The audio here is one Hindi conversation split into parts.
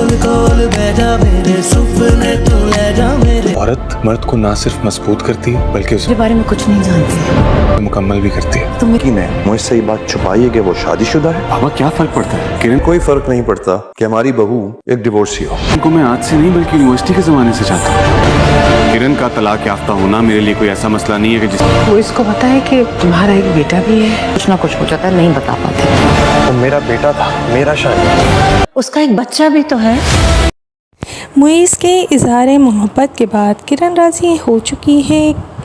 कोल कोल बैठा मेरे सुपने तो ले जा मेरे। औरत मर्द को ना सिर्फ मजबूत करती है बल्कि उसे बारे में कुछ नहीं जानती, मुकम्मल भी करती है। तुम की ने मुझसे ये बात छुपाई है कि वो शादीशुदा है। बाबा क्या फर्क पड़ता है किरण कोई फर्क नहीं पड़ता कि हमारी बहू एक डिवोर्सी हो। को मैं आज से नहीं बल्कि यूनिवर्सिटी के जमाने से चाहता हूँ। किरण का तलाक याफ्ता होना मेरे लिए कोई ऐसा मसला नहीं है कि जिस वो इसको पता है कि तुम्हारा एक बेटा भी है। कुछ ना कुछ हो जाता है, नहीं बता पाते। वो मेरा बेटा था, मेरा शादी। उसका एक बच्चा भी तो है। मुइज़ के इज़हार मोहब्बत के बाद किरण राज़ी हो चुकी है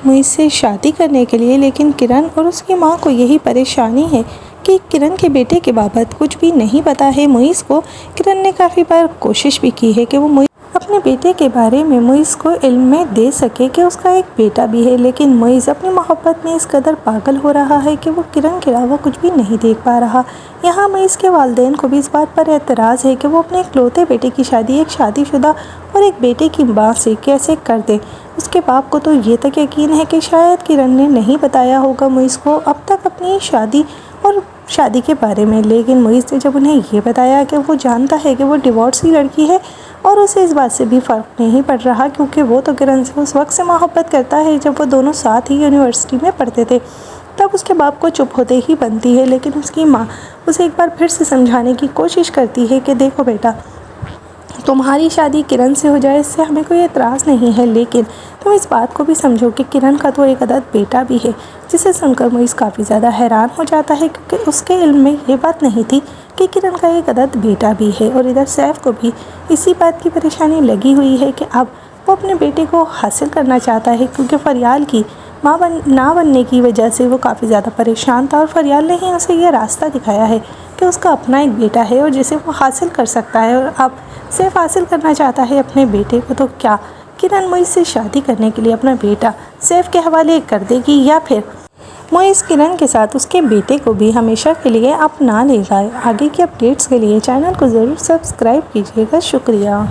मुइज़ से शादी करने के लिए, लेकिन किरण और उसकी मां को यही परेशानी है कि किरण के बेटे के बाबत कुछ भी नहीं पता है मुइज़ को। किरण ने काफ़ी बार कोशिश भी की है कि वो मुइज़ अपने बेटे के बारे में मुइज़ को इल्म में दे सके कि उसका एक बेटा भी है, लेकिन मुइज़ अपनी मोहब्बत में इस कदर पागल हो रहा है कि वो किरण के अलावा कुछ भी नहीं देख पा रहा। यहाँ मुइज़ के वालिदैन को भी इस बात पर एतराज़ है कि वो अपने इकलौते बेटे की शादी एक शादीशुदा और एक बेटे की मां से कैसे कर दे। उसके बाप को तो ये तक यकीन है कि शायद किरण ने नहीं बताया होगा मुइज़ को अब तक अपनी शादी के बारे में, लेकिन मुइज़ ने जब उन्हें ये बताया कि वो जानता है कि वो डिवोर्सी लड़की है और उसे इस बात से भी फ़र्क नहीं पड़ रहा क्योंकि वो तो किरण से उस वक्त से मोहब्बत करता है जब वो दोनों साथ ही यूनिवर्सिटी में पढ़ते थे, तब उसके बाप को चुप होते ही बनती है। लेकिन उसकी माँ उसे एक बार फिर से समझाने की कोशिश करती है कि देखो बेटा, तुम्हारी शादी किरण से हो जाए इससे हमें कोई एतराज़ नहीं है, लेकिन तुम इस बात को भी समझो कि किरण का तो एक अदद बेटा भी है। जिसे सुनकर मुइज़ काफ़ी ज़्यादा हैरान हो जाता है क्योंकि उसके इल्म में ये बात नहीं थी कि किरण का एक अदद बेटा भी है। और इधर सैफ को भी इसी बात की परेशानी लगी हुई है कि अब वो अपने बेटे को हासिल करना चाहता है क्योंकि फरियाल की माँ ना बनने की वजह से वो काफ़ी ज़्यादा परेशान था और फरियाल ने ही उसे ये रास्ता दिखाया है कि उसका अपना एक बेटा है और जिसे वो हासिल कर सकता है। और अब सैफ हासिल करना चाहता है अपने बेटे को, तो क्या किरण मुइज़ से शादी करने के लिए अपना बेटा सैफ के हवाले कर देगी या फिर मुइज़ किरण के साथ उसके बेटे को भी हमेशा के लिए अपना ले जाए। आगे की अपडेट्स के लिए चैनल को ज़रूर सब्सक्राइब कीजिएगा। शुक्रिया।